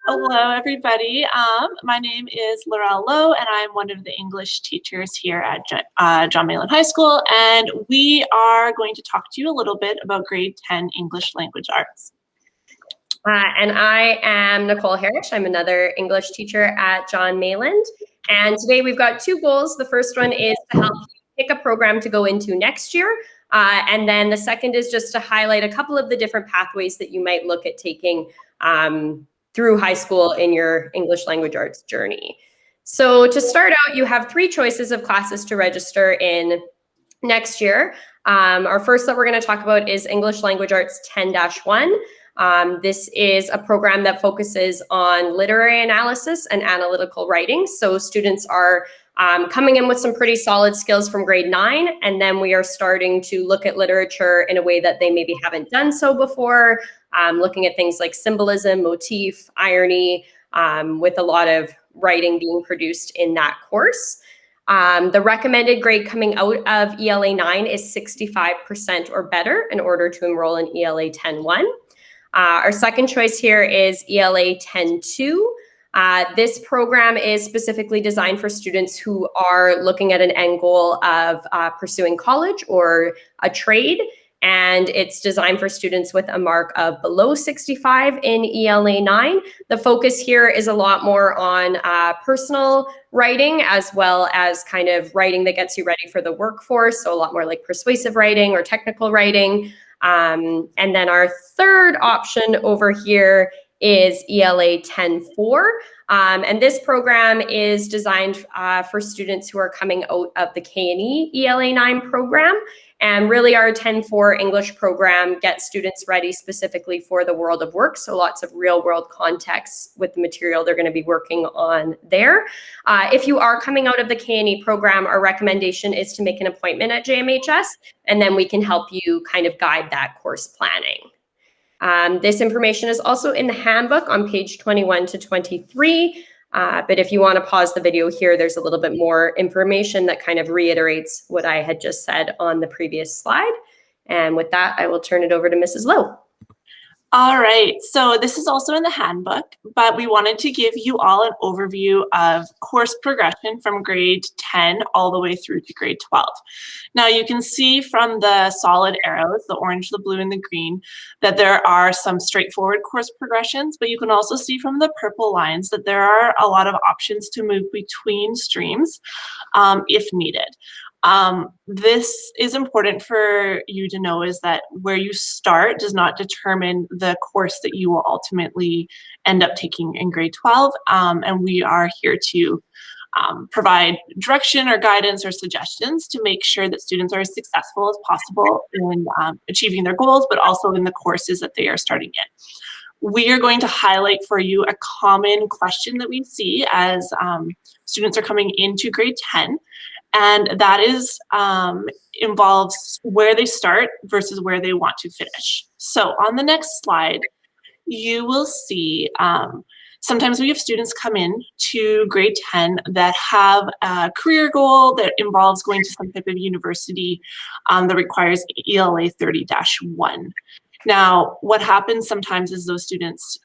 Hello, everybody. My name is Laurel Lowe, and I'm one of the English teachers here at John Mayland High School, and we are going to talk to you a little bit about grade 10 English Language Arts. And I am Nicole Harris. I'm another English teacher at John Mayland. And today we've got two goals. The first one is to help you pick a program to go into next year. And then the second is just to highlight a couple of the different pathways that you might look at taking through high school in your English language arts journey. So to start out, you have three choices of classes to register in next year. Our first that we're going to talk about is English Language Arts 10-1. This is a program that focuses on literary analysis and analytical writing. So students are coming in with some pretty solid skills from grade 9, and then we are starting to look at literature in a way that they maybe haven't done so before, looking at things like symbolism, motif, irony, with a lot of writing being produced in that course. The recommended grade coming out of ELA 9 is 65% or better in order to enroll in ELA 10-1. Our second choice here is ELA 10-2. This program is specifically designed for students who are looking at an end goal of pursuing college or a trade, and it's designed for students with a mark of below 65 in ELA 9. The focus here is a lot more on personal writing, as well as kind of writing that gets you ready for the workforce, so a lot more like persuasive writing or technical writing. And then our third option over here is ELA 10-4. And this program is designed for students who are coming out of the K&E ELA 9 program. And really our 10-4 English program gets students ready specifically for the world of work. So lots of real world context with the material they're going to be working on there. If you are coming out of the K&E program, our recommendation is to make an appointment at JMHS, and then we can help you kind of guide that course planning. This information is also in the handbook on page 21 to 23. But if you want to pause the video here, there's a little bit more information that kind of reiterates what I had just said on the previous slide. And with that, I will turn it over to Mrs. Lowe. All right, so this is also in the handbook, but we wanted to give you all an overview of course progression from grade 10 all the way through to grade 12. Now you can see from the solid arrows, the orange, the blue, and the green, that there are some straightforward course progressions, but you can also see from the purple lines that there are a lot of options to move between streams if needed. This is important for you to know, is that where you start does not determine the course that you will ultimately end up taking in grade 12. And we are here to provide direction or guidance or suggestions to make sure that students are as successful as possible in achieving their goals, but also in the courses that they are starting in. We are going to highlight for you a common question that we see as students are coming into grade 10. And that is involves where they start versus where they want to finish. So on the next slide, you will see sometimes we have students come in to grade 10 that have a career goal that involves going to some type of university that requires ELA 30-1. Now, what happens sometimes is those students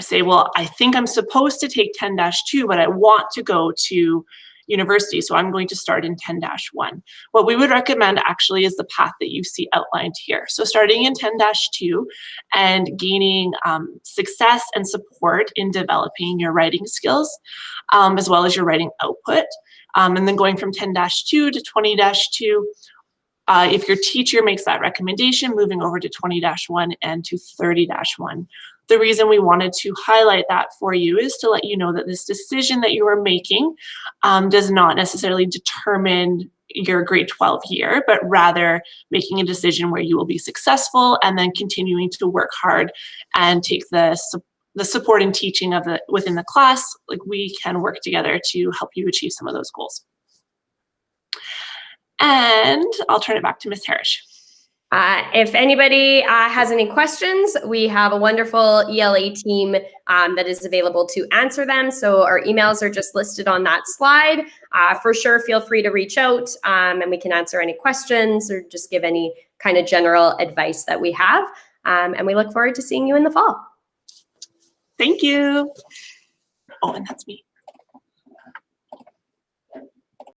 say, well, I think I'm supposed to take 10-2, but I want to go to university, so I'm going to start in 10-1. What we would recommend actually is the path that you see outlined here. So starting in 10-2 and gaining success and support in developing your writing skills, as well as your writing output. And then going from 10-2 to 20-2, if your teacher makes that recommendation, moving over to 20-1 and to 30-1. The reason we wanted to highlight that for you is to let you know that this decision that you are making does not necessarily determine your grade 12 year, but rather making a decision where you will be successful and then continuing to work hard and take the support and teaching of within the class. Like, we can work together to help you achieve some of those goals. And I'll turn it back to Ms. Harris. If anybody has any questions, we have a wonderful ELA team that is available to answer them. So our emails are just listed on that slide. For sure, feel free to reach out and we can answer any questions or just give any kind of general advice that we have. And we look forward to seeing you in the fall. Thank you. Oh, and that's me.